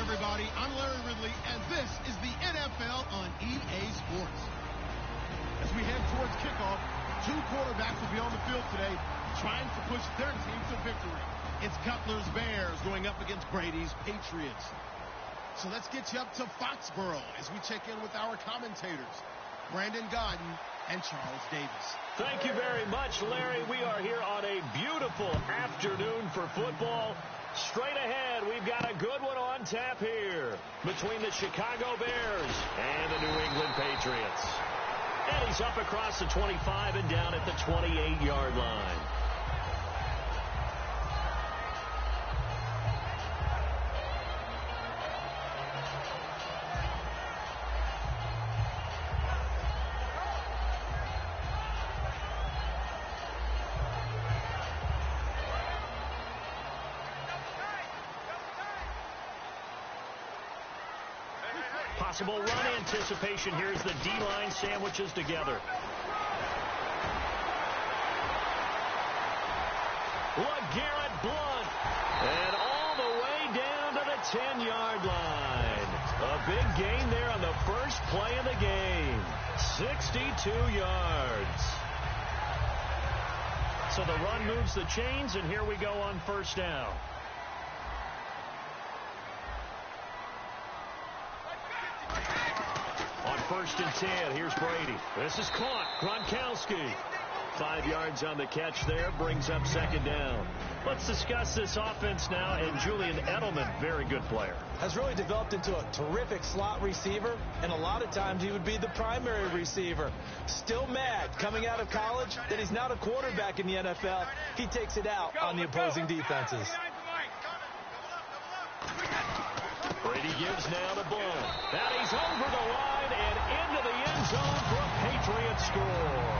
everybody. I'm Larry Ridley, and this is the NFL on EA Sports. As we head towards kickoff, two quarterbacks will be on the field today trying to push their team to victory. It's Cutler's Bears going up against Brady's Patriots. So let's get you up to Foxborough as we check in with our commentators, Brandon Godden and Charles Davis. Thank you very much, Larry. We are here on a beautiful afternoon for football. Straight ahead, we've got a good one on tap here between the Chicago Bears and the New England Patriots. And he's up across the 25 and down at the 28-yard line. Possible run anticipation. Here's the D-line sandwiches together. LeGarrette Blount. And all the way down to the 10-yard line. A big gain there on the first play of the game. 62 yards. So the run moves the chains, and here we go on first down. first and 10. Here's Brady. This is caught. Gronkowski. 5 yards on the catch there. Brings up second down. Let's discuss this offense now. And Julian Edelman, very good player. Has really developed into a terrific slot receiver. And a lot of times he would be the primary receiver. Still mad coming out of college that he's not a quarterback in the NFL. He takes it out on the opposing defenses. Brady gives now to Blunt. And he's over the line and into the end zone for a Patriot score.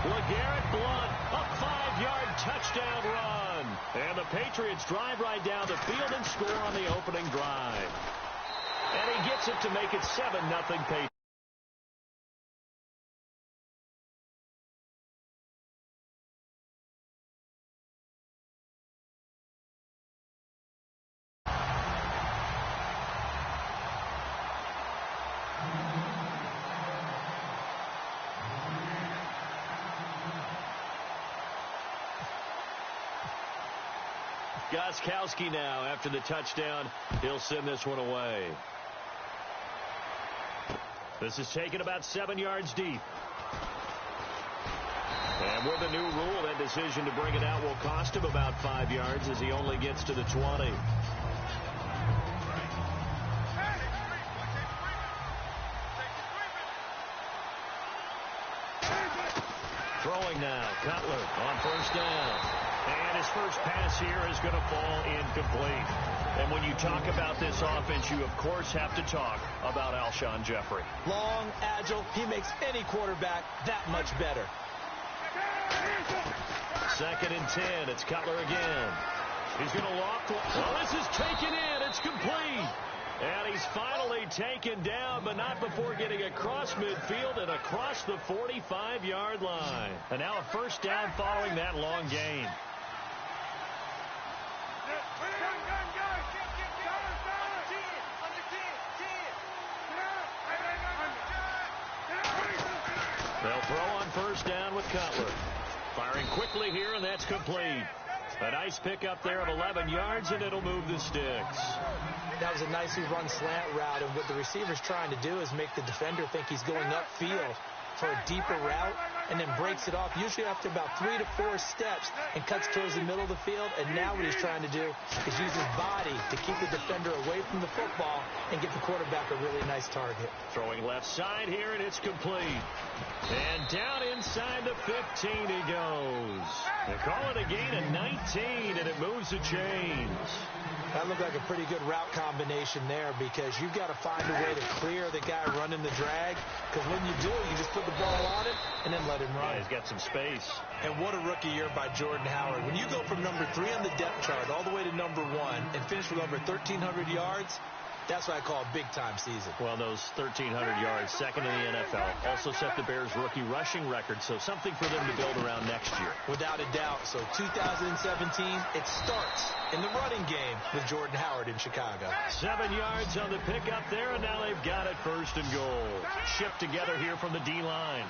LeGarrette Blunt, a 5-yard touchdown run. And the Patriots drive right down the field and score on the opening drive. And he gets it to make it 7-0 Patriots. Gostkowski now after the touchdown. He'll send this one away. This is taken about 7 yards deep. And with a new rule, that decision to bring it out will cost him about 5 yards as he only gets to the 20. Throwing now. Cutler on first down. And his first pass here is going to fall incomplete. And when you talk about this offense, you, of course, have to talk about Alshon Jeffrey. Long, agile. He makes any quarterback that much better. Second and 10. It's Cutler again. He's going to loft. Well, this is taken in. It's complete. And he's finally taken down, but not before getting across midfield and across the 45-yard line. And now a first down following that long gain. They'll throw on first down with Cutler. Firing quickly here, and that's complete. A nice pickup there of 11 yards, and it'll move the sticks. That was a nicely run slant route, and what the receiver's trying to do is make the defender think he's going upfield for a deeper route, and then breaks it off, usually after about 3 to 4 steps, and cuts towards the middle of the field. And now what he's trying to do is use his body to keep the defender away from the football and get the quarterback a really nice target. Throwing left side here, and it's complete. And down inside the 15 he goes. They call it a gain of 19, and it moves the chains. That looked like a pretty good route combination there, because you've got to find a way to clear the guy running the drag, because when you do, you just put the ball on it and then let him run. Yeah, he's got some space. And what a rookie year by Jordan Howard. When you go from number 3 on the depth chart all the way to number 1 and finish with over 1,300 yards, that's what I call a big-time season. Well, those 1,300 yards, second in the NFL, also set the Bears' rookie rushing record, so something for them to build around next year. Without a doubt. So 2017, it starts in the running game with Jordan Howard in Chicago. 7 yards on the pickup there, and now they've got it first and goal. Shipped together here from the D-line.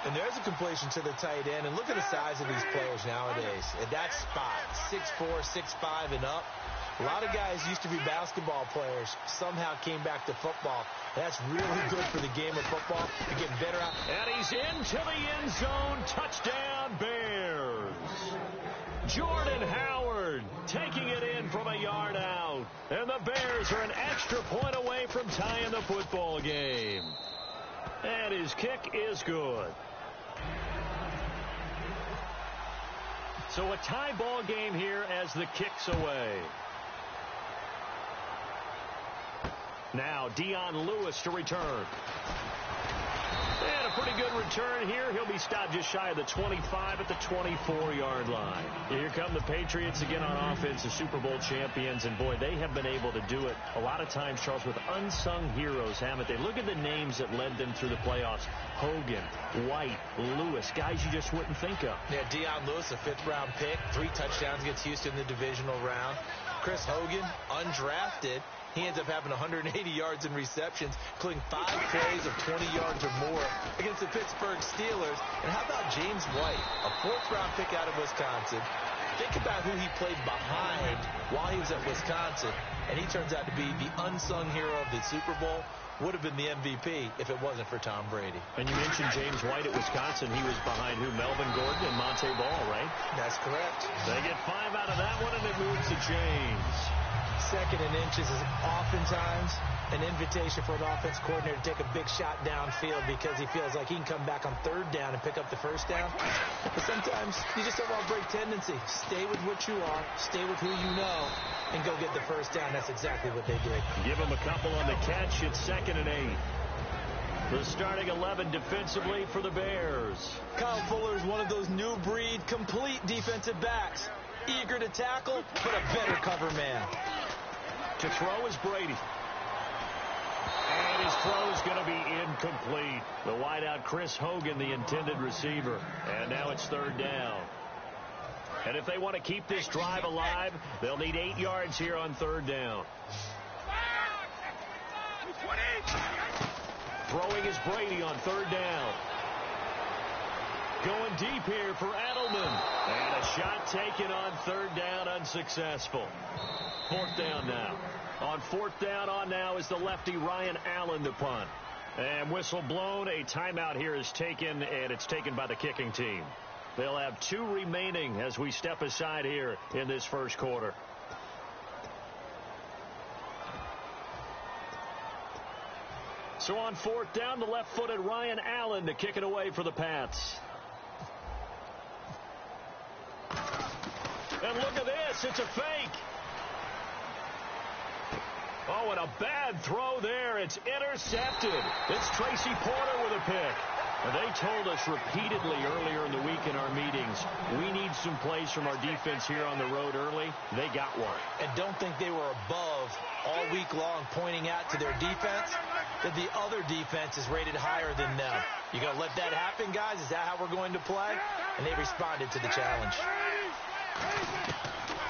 And there's a completion to the tight end, and look at the size of these players nowadays. At that spot, 6'4", 6'5", and up. A lot of guys used to be basketball players, somehow came back to football. That's really good for the game of football. You're getting better out. And he's into the end zone. Touchdown, Bears. Jordan Howard taking it in from a yard out. And the Bears are an extra point away from tying the football game. And his kick is good. So a tie ball game here as the kick's away. Now Dion Lewis to return. And a pretty good return here. He'll be stopped just shy of the 25 at the 24-yard line. Here come the Patriots again on offense, the Super Bowl champions. And, boy, they have been able to do it a lot of times, Charles, with unsung heroes, haven't they? Look at the names that led them through the playoffs. Hogan, White, Lewis, guys you just wouldn't think of. Yeah, Dion Lewis, a 5th-round pick, 3 touchdowns against Houston in the divisional round. Chris Hogan, undrafted. He ends up having 180 yards in receptions, including 5 plays of 20 yards or more against the Pittsburgh Steelers. And how about James White, a 4th-round pick out of Wisconsin? Think about who he played behind while he was at Wisconsin, and he turns out to be the unsung hero of the Super Bowl. would have been the MVP if it wasn't for Tom Brady. And you mentioned James White at Wisconsin. He was behind who? Melvin Gordon and Monte Ball, right? That's correct. They get 5 out of that one, and it moves to James. Second and inches is oftentimes an invitation for an offense coordinator to take a big shot downfield because he feels like he can come back on third down and pick up the first down. But sometimes you just don't want to break tendency. Stay with what you are, stay with who you know, and go get the first down. That's exactly what they did. Give him a couple on the catch. It's 2nd and 8. The starting 11 defensively for the Bears. Kyle Fuller is one of those new breed, complete defensive backs. Eager to tackle, but a better cover man. To throw is Brady. And his throw is going to be incomplete. The wideout, Chris Hogan, the intended receiver. And now it's 3rd down. And if they want to keep this drive alive, they'll need 8 yards here on 3rd down. Throwing is Brady on 3rd down. Going deep here for Edelman. And a shot taken on 3rd down, unsuccessful. 4th down now. On 4th down on now is the lefty Ryan Allen to punt. And whistle blown. A timeout here is taken, and it's taken by the kicking team. They'll have 2 remaining as we step aside here in this first quarter. So on 4th down, the left-footed Ryan Allen to kick it away for the Pats. And look at this. It's a fake. Oh, and a bad throw there. It's intercepted. It's Tracy Porter with a pick. And they told us repeatedly earlier in the week in our meetings, we need some plays from our defense here on the road early. They got one. And don't think they were above all week long pointing out to their defense that the other defense is rated higher than them. You going to let that happen, guys? Is that how we're going to play? And they responded to the challenge.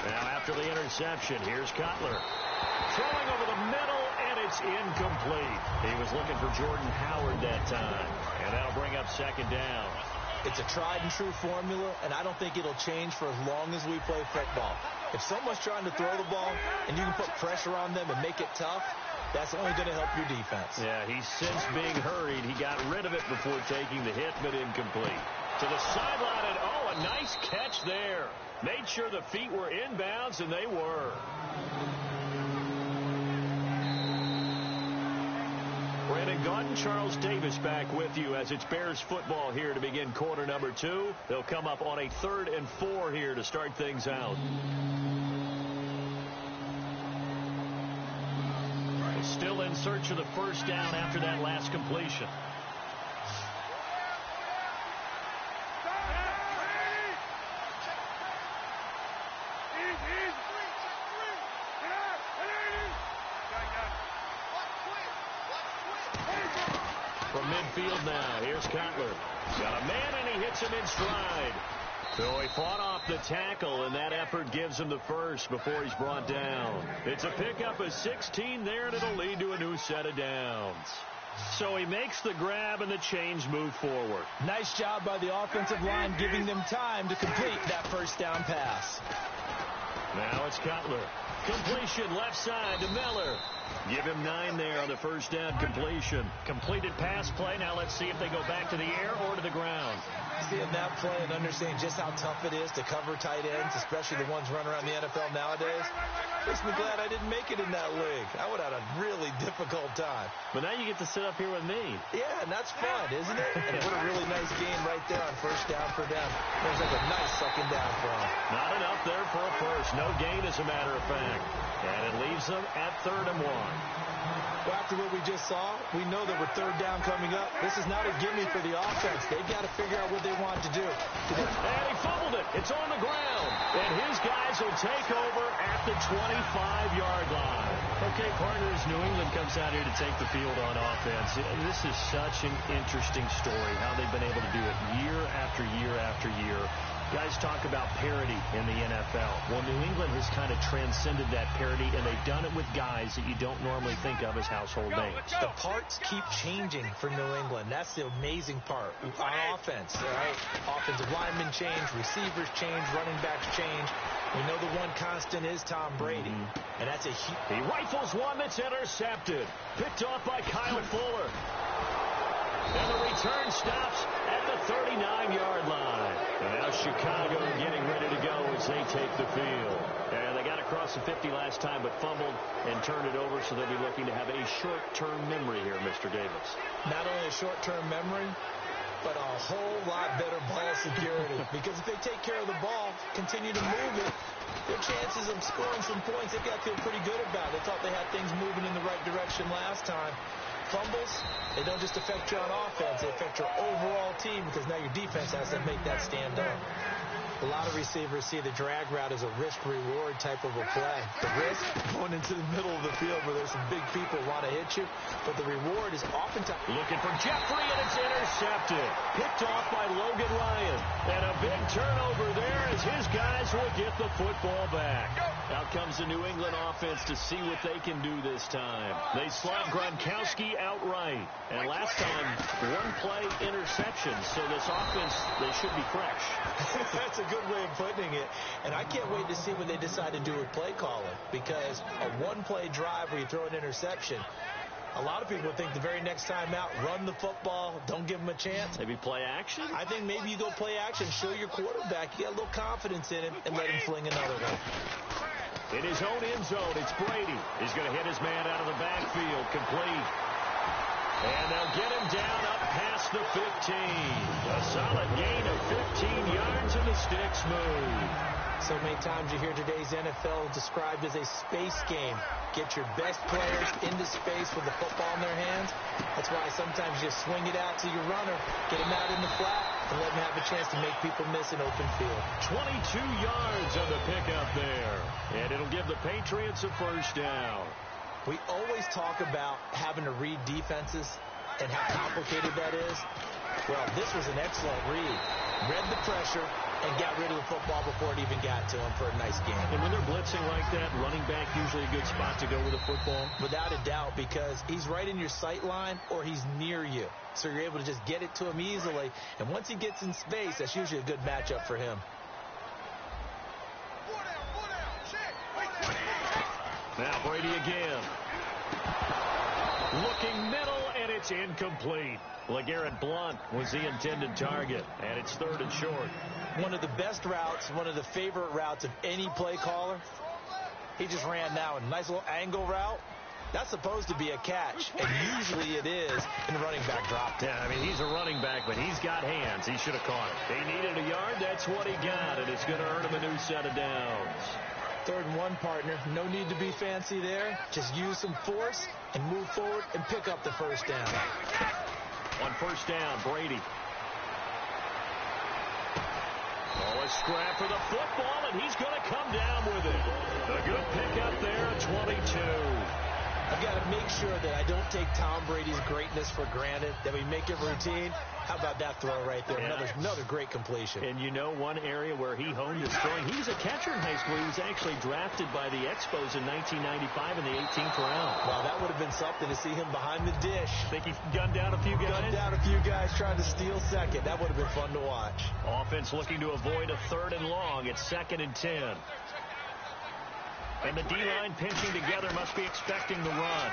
Now after the interception, here's Cutler. Throwing over the middle, and it's incomplete. He was looking for Jordan Howard that time. And that'll bring up 2nd down. It's a tried-and-true formula, and I don't think it'll change for as long as we play football. If someone's trying to throw the ball, and you can put pressure on them and make it tough, that's only going to help your defense. Yeah, he's since being hurried. He got rid of it before taking the hit, but incomplete. To the sideline, and oh, a nice catch there. Made sure the feet were inbounds, and they were. Brandon Gaudin, Charles Davis back with you as it's Bears football here to begin quarter number 2. They'll come up on a 3rd and 4 here to start things out. Still in search of the first down after that last completion. From midfield now, here's Cutler. Got a man, and he hits him in stride. So he fought off the tackle, and that effort gives him the first before he's brought down. It's a pickup of 16 there, and it'll lead to a new set of downs. So he makes the grab, and the chains move forward. Nice job by the offensive line giving them time to complete that first down pass. Now it's Cutler. Completion left side to Miller. Give him 9 there on the first down completion. Completed pass play. Now let's see if they go back to the air or to the ground. Seeing that play and understanding just how tough it is to cover tight ends, especially the ones running around the NFL nowadays, makes me glad I didn't make it in that league. I would have had a really difficult time. But now you get to sit up here with me. Yeah, and that's fun, isn't it? And what a really nice game right there on first down for them. There's like a nice 2nd down for them. Not enough there for a first. No gain, as a matter of fact. And it leaves them at 3rd and 1. Well, after what we just saw, we know that with 3rd down coming up, this is not a gimme for the offense. They've got to figure out what they want to do. And he fumbled it. It's on the ground. And his guys will take over at the 25-yard line. Okay, partners, New England comes out here to take the field on offense. This is such an interesting story, how they've been able to do it year after year after year. Guys talk about parity in the NFL. Well, New England has kind of transcended that parity, and they've done it with guys that you don't normally think of as household names. The parts keep changing for New England. That's the amazing part. On offense, right? Offensive linemen change, receivers change, running backs change. We know the one constant is Tom Brady, and that's a huge... He rifles one that's intercepted. Picked off by Kyle Fuller. And the return stops at the 39-yard line. And now Chicago getting ready to go as they take the field. And they got across the 50 last time, but fumbled and turned it over, so they'll be looking to have a short-term memory here, Mr. Davis. Not only a short-term memory, but a whole lot better ball security. Because if they take care of the ball, continue to move it, their chances of scoring some points, they've got to feel pretty good about it. They thought they had things moving in the right direction last time. Fumbles, they don't just affect you on offense, they affect your overall team, because now your defense has to make that stand up. A lot of receivers see the drag route as a risk-reward type of a play. The risk, going into the middle of the field where there's some big people who want to hit you, but the reward is oftentimes... Looking for Jeffrey, and it's intercepted. Picked off by Logan Ryan. And a big turnover there as his guys will get the football back. Out comes the New England offense to see what they can do this time. They slot Gronkowski outright. And last time, one-play interception. So this offense, they should be fresh. That's a good way of putting it. And I can't wait to see what they decide to do with play calling, because a one-play drive where you throw an interception, a lot of people think the very next time out, run the football, don't give them a chance. Maybe play action? I think maybe you go play action, show your quarterback you got a little confidence in him, and let him fling another one. In his own end zone, it's Brady. He's going to hit his man out of the backfield, complete. And they'll get him down up past the 15. A solid gain of 15 yards, and the sticks move. So many times you hear today's NFL described as a space game. Get your best players into space with the football in their hands. That's why sometimes you swing it out to your runner, get him out in the flat, and let him have a chance to make people miss an open field. 22 yards on the pickup there. And it'll give the Patriots a first down. We always talk about having to read defenses and how complicated that is. Well, this was an excellent read. Read the pressure and got rid of the football before it even got to him for a nice game. And when they're blitzing like that, running back usually a good spot to go with a football? Without a doubt, because he's right in your sight line or he's near you. So you're able to just get it to him easily. And once he gets in space, that's usually a good matchup for him. Now Brady again. Looking middle, and it's incomplete. LeGarrette Blount was the intended target, and it's 3rd and short. One of the best routes, one of the favorite routes of any play caller. He just ran now a nice little angle route. That's supposed to be a catch, and usually it is in running back drop. Yeah, I mean, he's a running back, but he's got hands. He should have caught it. He needed a yard. That's what he got, and it's going to earn him a new set of downs. 3rd and 1, partner. No need to be fancy there. Just use some force and move forward and pick up the first down. On first down, Brady. Oh, a scrap for the football, and he's going to come down with it. A good pickup there at 22. I've got to make sure that I don't take Tom Brady's greatness for granted, that we make it routine. How about that throw right there? Yeah. Another great completion. And you know one area where he honed his throwing? He was a catcher in high school. He was actually drafted by the Expos in 1995 in the 18th round. Wow, that would have been something to see him behind the dish. Think he gunned down a few guys? Gunned down a few guys trying to steal second. That would have been fun to watch. Offense looking to avoid a 3rd and long. It's 2nd and 10. And the D-line pinching together, must be expecting the run.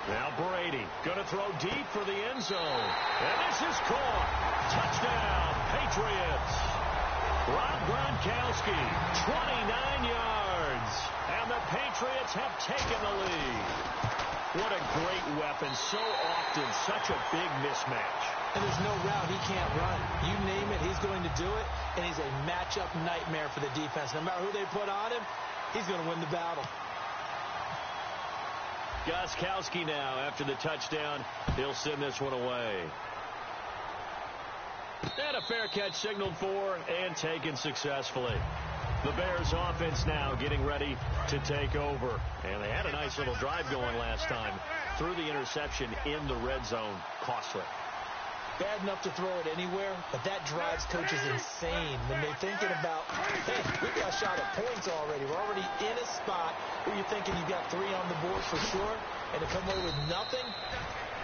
Now Brady going to throw deep for the end zone. And this is caught. Touchdown, Patriots. Rob Gronkowski, 29 yards. And the Patriots have taken the lead. What a great weapon. So often, such a big mismatch. And there's no route he can't run. You name it, he's going to do it. And he's a matchup nightmare for the defense. No matter who they put on him, he's going to win the battle. Gronkowski now, after the touchdown, he'll send this one away. And a fair catch signaled for and taken successfully. The Bears offense now getting ready to take over. And they had a nice little drive going last time. Threw the interception in the red zone. Costly. bad enough to throw it anywhere, but that drives coaches insane when they're thinking about, hey, we've got a shot at points already. We're already in a spot where you're thinking you've got 3 on the board for sure, and to come away with nothing,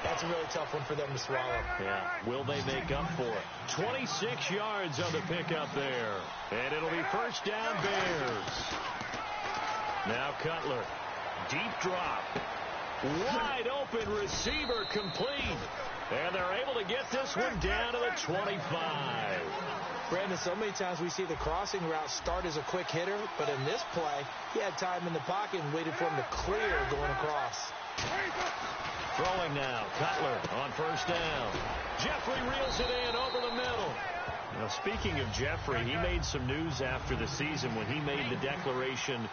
that's a really tough one for them to swallow. Yeah, will they make up for it? 26 yards on the pickup there, and it'll be first down Bears. Now Cutler, deep drop. Wide open receiver complete. And they're able to get this one down to the 25. Brandon, so many times we see the crossing route start as a quick hitter, but in this play, he had time in the pocket and waited for him to clear going across. Throwing now, Cutler on first down. Jeffrey reels it in over the middle. Now, speaking of Jeffrey, he made some news after the season when he made the declaration,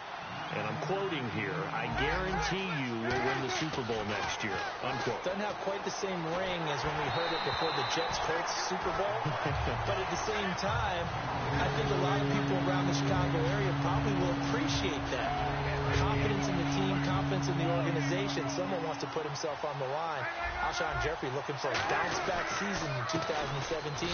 and I'm quoting here, "I guarantee you we'll win the Super Bowl next year," unquote. Doesn't have quite the same ring as when we heard it before the Jets-Colts Super Bowl. But at the same time, I think a lot of people around the Chicago area probably will appreciate that. Confidence in the team, confidence in the organization. Someone wants to put himself on the line. Alshon Jeffrey looking for a bounce-back season in 2017.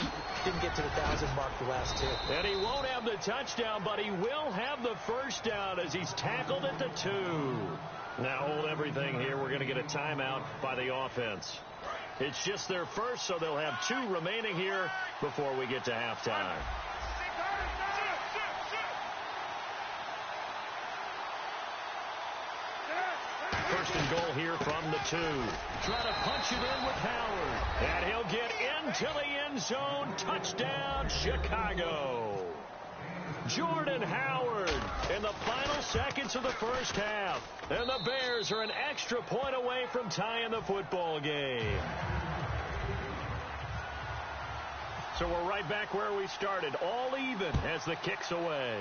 Didn't get to the 1,000 mark the last 2. And he won't have the touchdown, but he will have the first down as he's tackled at the 2. Now hold everything here. We're going to get a timeout by the offense. It's just their first, so they'll have 2 remaining here before we get to halftime. First and goal here from the 2. Trying to punch it in with Howard. And he'll get into the end zone. Touchdown, Chicago. Jordan Howard in the final seconds of the first half. And the Bears are an extra point away from tying the football game. So we're right back where we started. All even as the kick's away.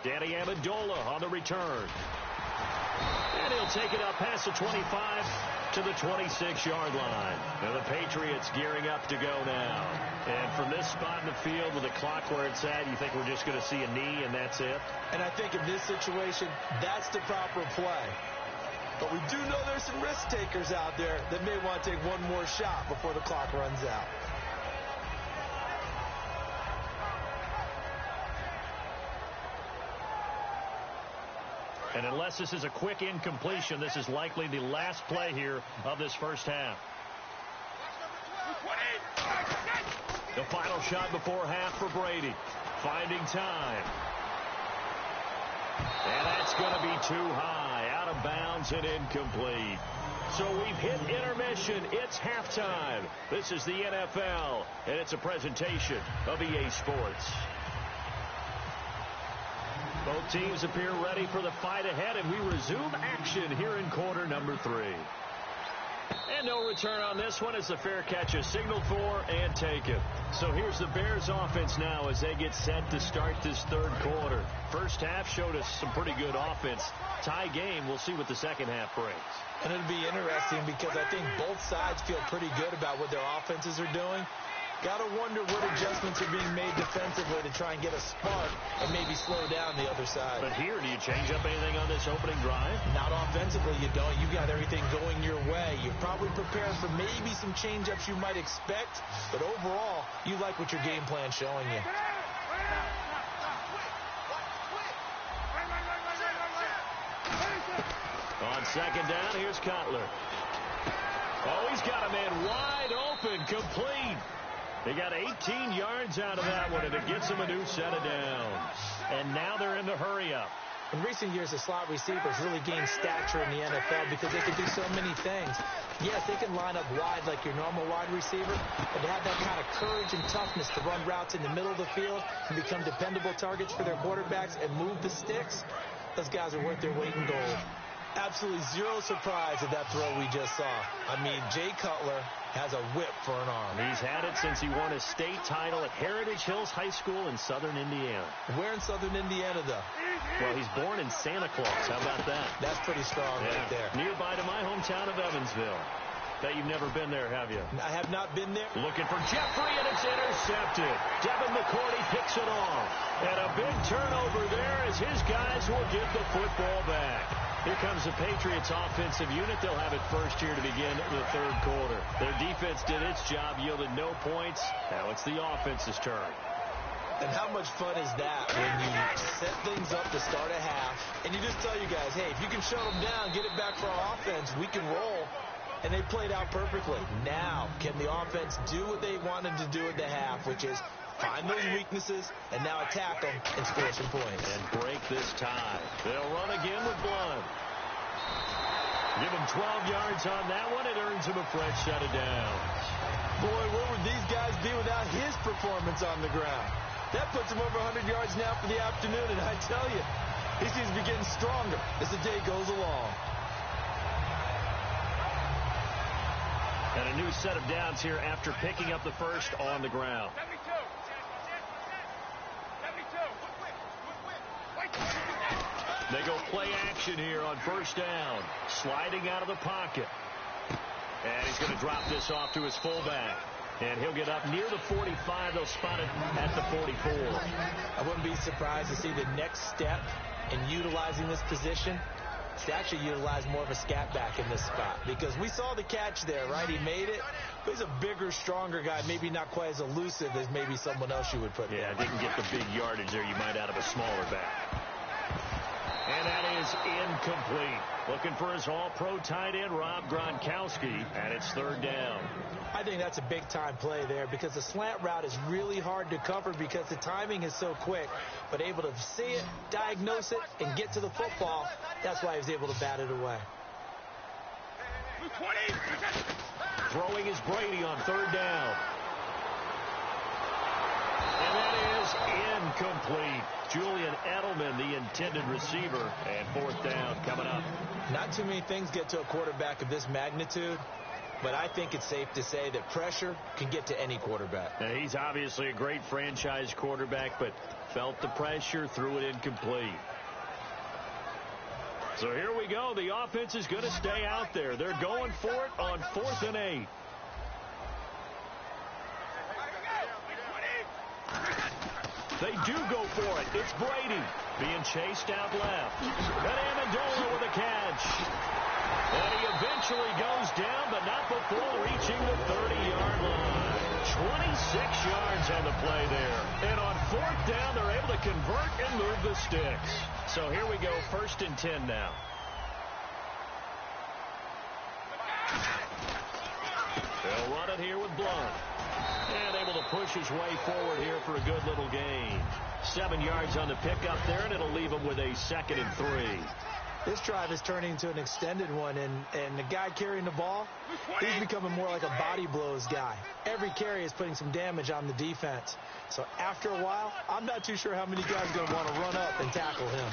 Danny Amendola on the return. And he'll take it up past the 25 to the 26-yard line. Now the Patriots gearing up to go now. And from this spot in the field with the clock where it's at, you think we're just going to see a knee and that's it? And I think in this situation, that's the proper play. But we do know there's some risk takers out there that may want to take one more shot before the clock runs out. And unless this is a quick incompletion, this is likely the last play here of this first half. The final shot before half for Brady. Finding time. And that's going to be too high. Out of bounds and incomplete. So we've hit intermission. It's halftime. This is the NFL, and it's a presentation of EA Sports. Both teams appear ready for the fight ahead, and we resume action here in quarter number 3. And no return on this one as the fair catch is signaled for and taken. So here's the Bears offense now as they get set to start this third quarter. First half showed us some pretty good offense. Tie game, we'll see what the second half brings. And it'll be interesting because I think both sides feel pretty good about what their offenses are doing. Got to wonder what adjustments are being made defensively to try and get a spark and maybe slow down the other side. But here, do you change up anything on this opening drive? Not offensively, you don't. You got everything going your way. You're probably prepared for maybe some change-ups you might expect, but overall, you like what your game plan's showing you. On second down, here's Cutler. Oh, he's got a man wide open, complete. They got 18 yards out of that one, and it gets them a new set of downs. And now they're in the hurry-up. In recent years, the slot receivers really gained stature in the NFL because they can do so many things. Yes, they can line up wide like your normal wide receiver, but to have that kind of courage and toughness to run routes in the middle of the field and become dependable targets for their quarterbacks and move the sticks, those guys are worth their weight in gold. Absolutely zero surprise at that throw we just saw. I mean, Jay Cutler has a whip for an arm. He's had it since he won his state title at Heritage Hills High School in southern Indiana. Where in southern Indiana, though? Well, he's born in Santa Claus. How about that? That's pretty strong right there. Nearby to my hometown of Evansville. Bet you've never been there, have you? I have not been there. Looking for Jeffrey, and it's intercepted. Devin McCourty picks it off. And a big turnover there as his guys will get the football back. Here comes the Patriots offensive unit. They'll have it first here to begin the third quarter. Their defense did its job, yielded no points. Now it's the offense's turn. And how much fun is that when you set things up to start a half, and you just tell you guys, hey, if you can shut them down, get it back for our offense, we can roll. And they played out perfectly. Now, can the offense do what they wanted to do at the half, which is find those weaknesses and now attack them and score some points. And break this tie. They'll run again with Blunt. Give him 12 yards on that one. It earns him a fresh set of downs. Boy, where would these guys be without his performance on the ground? That puts him over 100 yards now for the afternoon, and I tell you, he seems to be getting stronger as the day goes along. And a new set of downs here after picking up the first on the ground. They go play action here on first down. Sliding out of the pocket. And he's going to drop this off to his fullback. And he'll get up near the 45. They'll spot it at the 44. I wouldn't be surprised to see the next step in utilizing this position. It's actually utilize more of a scat back in this spot. Because we saw the catch there, right? He made it. But he's a bigger, stronger guy. Maybe not quite as elusive as maybe someone else you would put there. Yeah, didn't get the big yardage there you might out of a smaller back. And that is incomplete. Looking for his all-pro tight end, Rob Gronkowski, and it's third down. I think that's a big-time play there because the slant route is really hard to cover because the timing is so quick. But able to see it, diagnose it, and get to the football, that's why he was able to bat it away. Throwing is Brady on third down. And that is incomplete. Julian Edelman, the intended receiver, and fourth down coming up. Not too many things get to a quarterback of this magnitude, but I think it's safe to say that pressure can get to any quarterback. Now, he's obviously a great franchise quarterback, but felt the pressure, threw it incomplete. So here we go. The offense is going to stay out there. They're going for it on 4th and 8. They do go for it. It's Brady being chased out left. And Amendola with a catch. And he eventually goes down, but not before reaching the 30-yard line. 26 yards on the play there. And on 4th down, they're able to convert and move the sticks. So here we go, 1st and 10 now. They'll run it here with Blunt. And able to push his way forward here for a good little gain. 7 yards on the pickup there, and it'll leave him with a 2nd and 3. This drive is turning into an extended one, and the guy carrying the ball, he's becoming more like a body blows guy. Every carry is putting some damage on the defense. So after a while, I'm not too sure how many guys are going to want to run up and tackle him.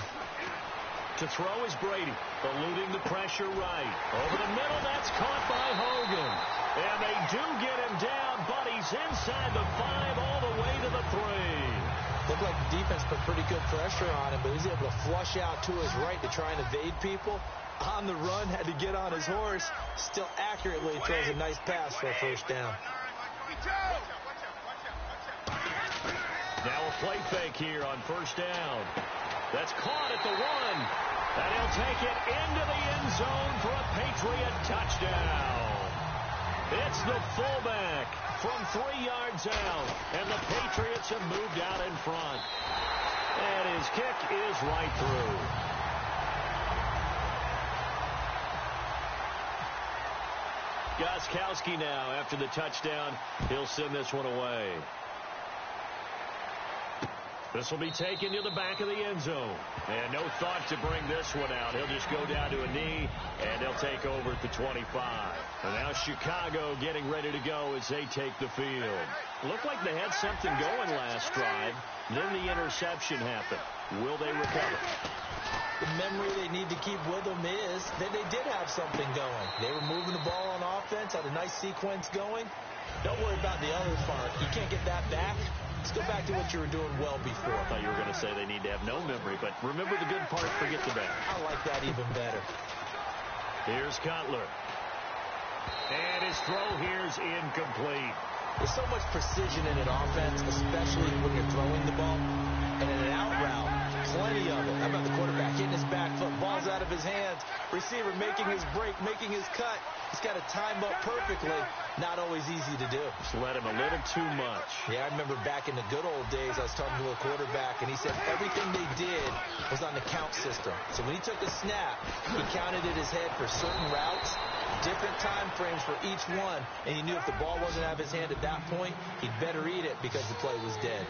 To throw is Brady, eluding the pressure right. Over the middle, that's caught by Hogan. And they do get him down, but he's inside the 5 all the way to the 3. Looked like the defense put pretty good pressure on him, but he was able to flush out to his right to try and evade people. On the run, had to get on his horse. Still accurately throws a nice pass for a first down. Now a play fake here on first down. That's caught at the 1. And he'll take it into the end zone for a Patriot touchdown. It's the fullback from 3 yards out. And the Patriots have moved out in front. And his kick is right through. Gostkowski now after the touchdown. He'll send this one away. This will be taken to the back of the end zone. And no thought to bring this one out. He'll just go down to a knee, and they'll take over at the 25. And now Chicago getting ready to go as they take the field. Looked like they had something going last drive. Then the interception happened. Will they recover? The memory they need to keep with them is that they did have something going. They were moving the ball on offense, had a nice sequence going. Don't worry about the other part. You can't get that back. Let's go back to what you were doing well before. I thought you were going to say they need to have no memory, but remember the good part, forget the bad. I like that even better. Here's Cutler. And his throw here's incomplete. There's so much precision in an offense, especially when you're throwing the ball. And in an out route, plenty of it. How about the quarterback hitting his back foot, ball's out of his hands, receiver making his break, making his cut. He's got to time up perfectly. Not always easy to do. Just let him a little too much. Yeah, I remember back in the good old days, I was talking to a quarterback, and he said everything they did was on the count system. So when he took a snap, he counted in his head for certain routes, different time frames for each one, and he knew if the ball wasn't out of his hand at that point, he'd better eat it because the play was dead.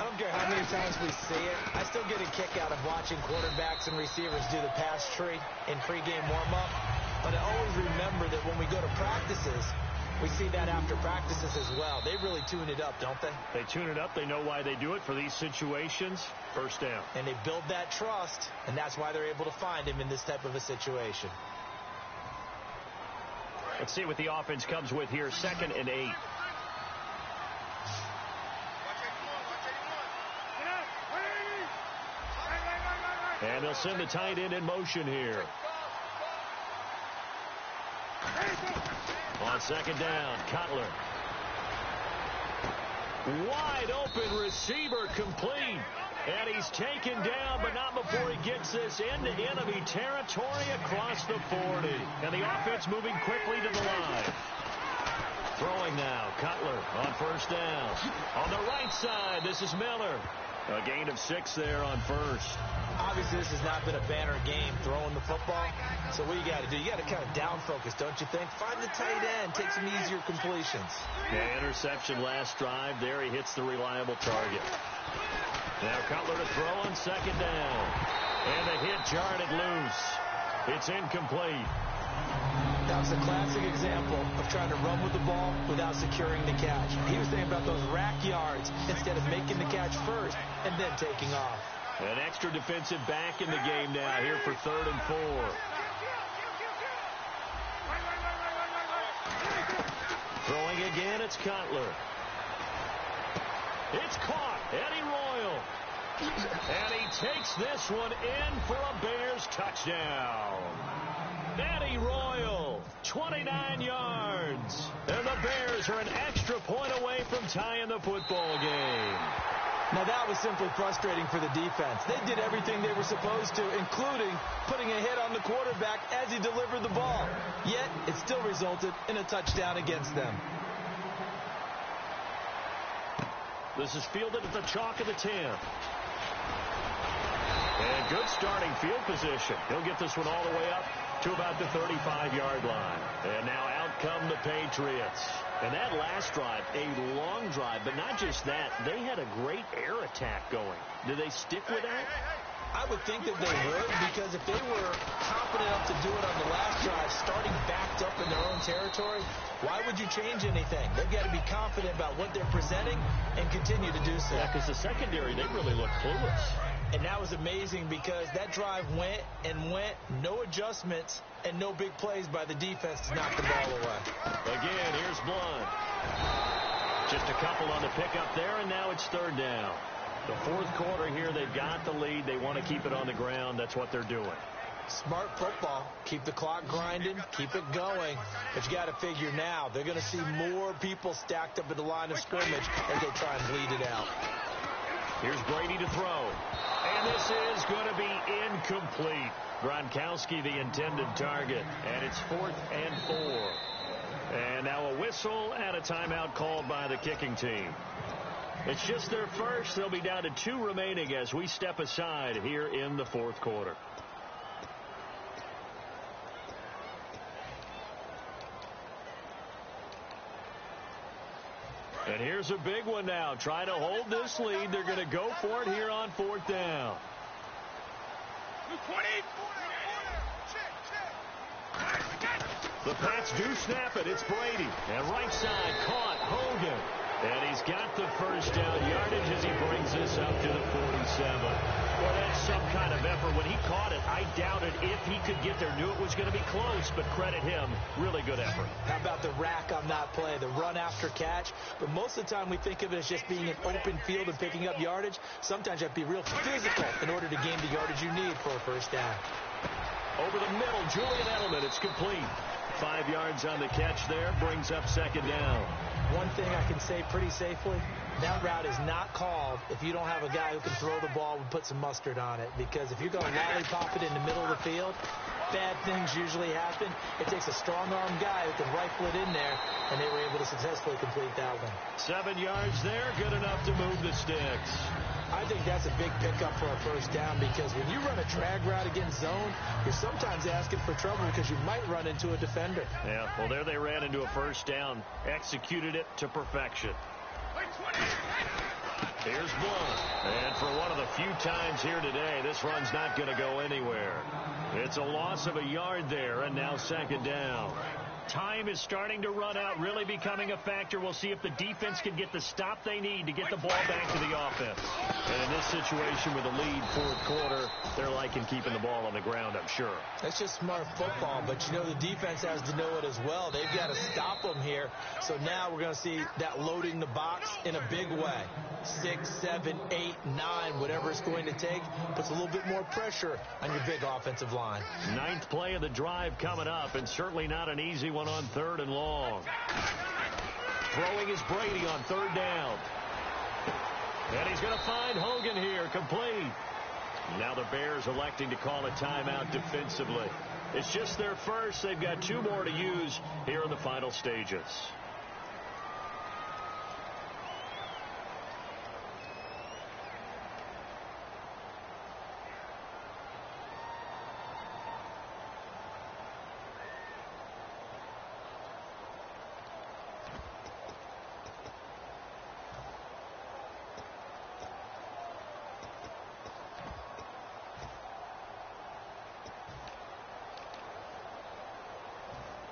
I don't care how many times we see it. I still get a kick out of watching quarterbacks and receivers do the pass tree in pregame warm-up. But I always remember that when we go to practices, we see that after practices as well. They really tune it up, don't they? They tune it up. They know why they do it for these situations. First down. And they build that trust, and that's why they're able to find him in this type of a situation. Let's see what the offense comes with here. 2nd and 8. And they'll send the tight end in motion here. On 2nd down, Cutler. Wide open receiver complete. And he's taken down, but not before he gets this into enemy territory across the 40. And the offense moving quickly to the line. Throwing now, Cutler on 1st down. On the right side, this is Miller. A gain of 6 there on 1st. Obviously, this has not been a banner game throwing the football. So what you got to do, you got to kind of down focus, don't you think? Find the tight end, take some easier completions. Yeah, interception last drive. There he hits the reliable target. Now Cutler to throw on 2nd down. And the hit jarred it loose. It's incomplete. That was a classic example of trying to run with the ball without securing the catch. He was thinking about those rack yards instead of making the catch first and then taking off. An extra defensive back in the game now here for 3rd and 4. Throwing again, it's Cutler. It's caught. Eddie Royal. And he takes this one in for a Bears touchdown. Eddie Royal, 29 yards. And the Bears are an extra point away from tying the football game. Now, that was simply frustrating for the defense. They did everything they were supposed to, including putting a hit on the quarterback as he delivered the ball. Yet, it still resulted in a touchdown against them. This is fielded at the chalk of the 10. And good starting field position. He'll get this one all the way up to about the 35-yard line. And now out come the Patriots. And that last drive, a long drive, but not just that. They had a great air attack going. Do they stick with that? I would think that they would, because if they were confident enough to do it on the last drive, starting backed up in their own territory, why would you change anything? They've got to be confident about what they're presenting and continue to do so. Yeah, because the secondary, they really look clueless. And that was amazing because that drive went and went, no adjustments, and no big plays by the defense to knock the ball away. Again, here's Blunt. Just a couple on the pickup there, and now it's 3rd down. The 4th quarter here, they've got the lead. They want to keep it on the ground. That's what they're doing. Smart football. Keep the clock grinding. Keep it going. But you got to figure now, they're going to see more people stacked up at the line of scrimmage as they try and bleed it out. Here's Brady to throw. And this is going to be incomplete. Gronkowski, the intended target. And it's 4th and 4. And now a whistle and a timeout called by the kicking team. It's just their first. They'll be down to 2 remaining as we step aside here in the 4th quarter. And here's a big one now. Trying to hold this lead. They're going to go for it here on 4th down. The Pats do snap it. It's Brady. And right side caught. Hogan. And he's got the first down yardage as he brings this up to the 47. Well, that's some kind of effort. When he caught it, I doubted if he could get there. Knew it was going to be close, but credit him. Really good effort. How about the rack on that play, the run after catch? But most of the time we think of it as just being an open field and picking up yardage. Sometimes you have to be real physical in order to gain the yardage you need for a first down. Over the middle, Julian Edelman. It's complete. 5 yards on the catch there. Brings up 2nd down. One thing I can say pretty safely, that route is not called if you don't have a guy who can throw the ball and put some mustard on it. Because if you're going to lollipop it in the middle of the field, bad things usually happen. It takes a strong-arm guy who can rifle it in there, and they were able to successfully complete that one. 7 yards there, good enough to move the sticks. I think that's a big pickup for a first down, because when you run a drag route against zone, you're sometimes asking for trouble because you might run into a defender. Yeah, well, there they ran into a first down, executed it to perfection. Here's Blow, and for one of the few times here today, this run's not going to go anywhere. It's a loss of a yard there, and now second down. Time is starting to run out, really becoming a factor. We'll see if the defense can get the stop they need to get the ball back to the offense. And in this situation with a lead fourth quarter, they're liking keeping the ball on the ground, I'm sure. That's just smart football, but you know the defense has to know it as well. They've got to stop them here. So now we're going to see that loading the box in a big way. 6, 7, 8, 9, whatever it's going to take, puts a little bit more pressure on your big offensive line. 9th play of the drive coming up, and certainly not an easy one on 3rd and long. Throwing is Brady on 3rd down. And he's going to find Hogan here, complete. Now the Bears electing to call a timeout defensively. It's just their first. They've got 2 more to use here in the final stages.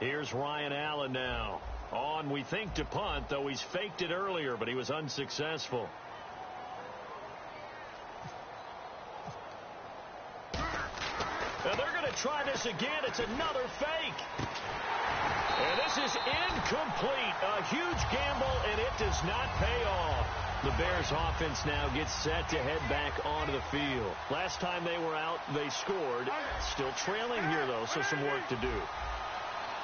Here's Ryan Allen now. On, we think, to punt, though he's faked it earlier, but he was unsuccessful. And they're going to try this again. It's another fake. And this is incomplete. A huge gamble, and it does not pay off. The Bears offense now gets set to head back onto the field. Last time they were out, they scored. Still trailing here, though, so some work to do.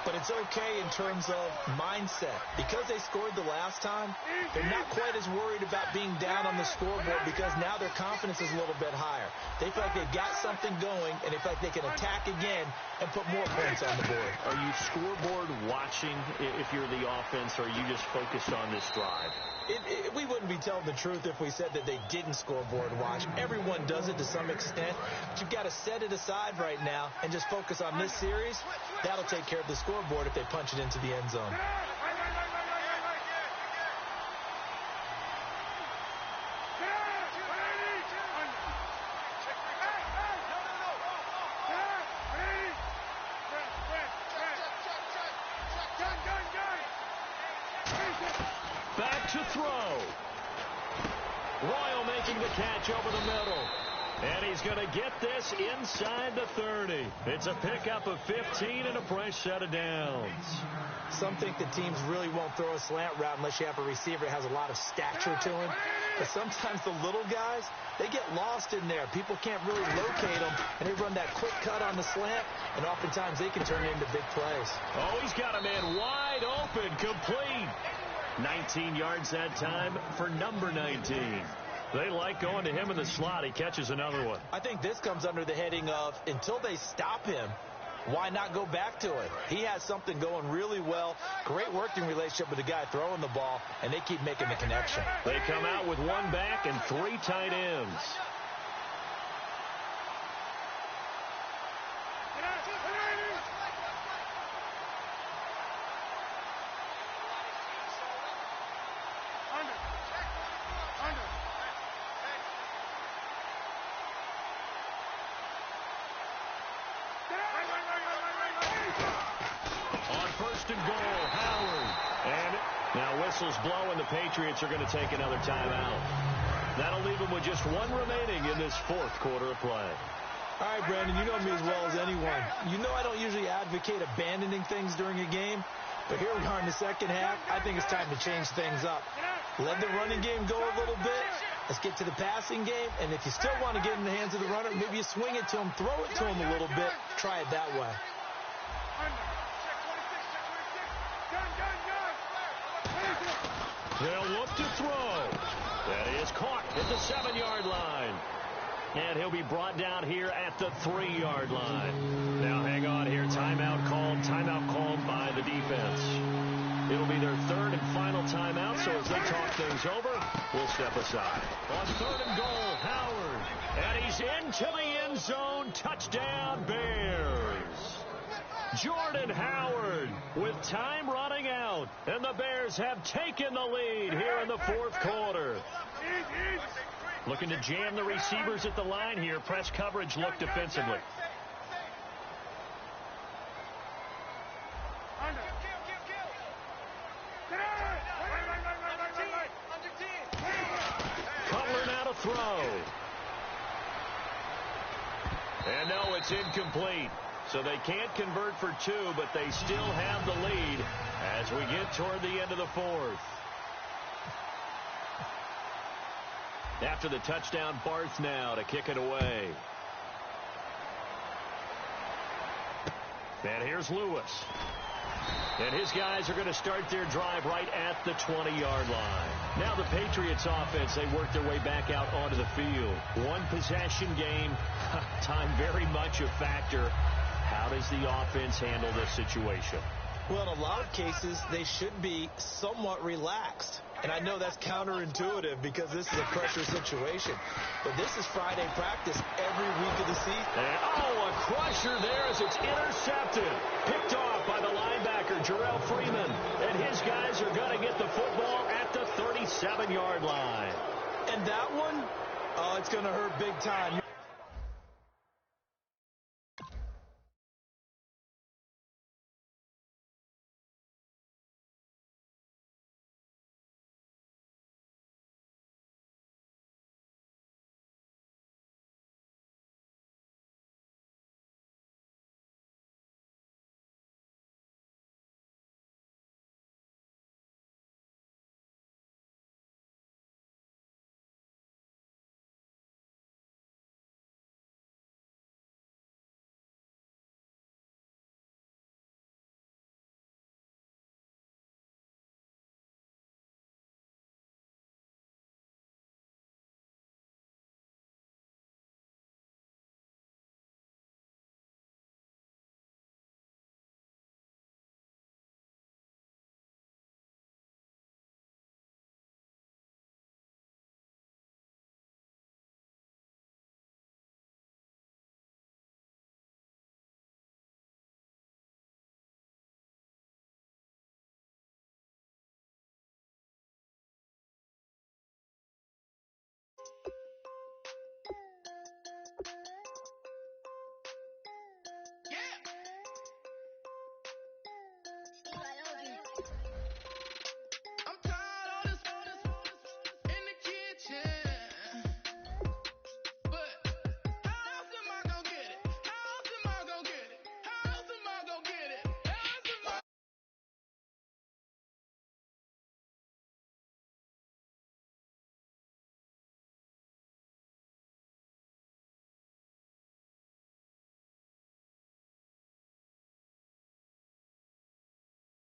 But it's okay in terms of mindset. Because they scored the last time, they're not quite as worried about being down on the scoreboard because now their confidence is a little bit higher. They feel like they've got something going, and they feel like they can attack again and put more points on the board. Are you scoreboard watching if you're the offense, or are you just focused on this drive? We wouldn't be telling the truth if we said that they didn't scoreboard watch. Everyone does it to some extent. But you've got to set it aside right now and just focus on this series. That'll take care of the scoreboard if they punch it into the end zone. Back to throw. Royal making the catch over the middle. And he's going to get this inside the 30. It's a pickup of 15 and a fresh set of downs. Some think that teams really won't throw a slant route unless you have a receiver that has a lot of stature to him. But sometimes the little guys, they get lost in there. People can't really locate them, and they run that quick cut on the slant, and oftentimes they can turn it into big plays. Oh, he's got a man wide open, complete. 19 yards that time for number 19. They like going to him in the slot. He catches another one. I think this comes under the heading of, until they stop him, why not go back to it? He has something going really well. Great working relationship with the guy throwing the ball, and they keep making the connection. They come out with 1 back and 3 tight ends. Whistles blow, and the Patriots are going to take another timeout. That'll leave them with just 1 remaining in this 4th quarter of play. All right, Brandon, you know me as well as anyone. You know I don't usually advocate abandoning things during a game, but here we are in the second half. I think it's time to change things up. Let the running game go a little bit. Let's get to the passing game, and if you still want to get in the hands of the runner, maybe you swing it to him, throw it to him a little bit. Try it that way. They'll look to throw. That is caught at the 7-yard line. And he'll be brought down here at the 3-yard line. Now hang on here. Timeout called by the defense. It'll be their third and final timeout, so as they talk things over, we'll step aside. On 3rd and goal, Howard. And he's into the end zone. Touchdown, Bears. Jordan Howard with time running out. And the Bears have taken the lead here in the 4th quarter. Looking to jam the receivers at the line here. Press coverage look defensively. Cutler now to throw. And no, it's incomplete. So they can't convert for 2, but they still have the lead as we get toward the end of the 4th. After the touchdown, Barth now to kick it away. And here's Lewis. And his guys are going to start their drive right at the 20-yard line. Now the Patriots offense, they work their way back out onto the field. One possession game, time very much a factor. How does the offense handle this situation? Well, in a lot of cases, they should be somewhat relaxed. And I know that's counterintuitive because this is a pressure situation. But this is Friday practice every week of the season. And, a crusher there as it's intercepted. Picked off by the linebacker, Jarrell Freeman. And his guys are going to get the football at the 37-yard line. And that one, it's going to hurt big time.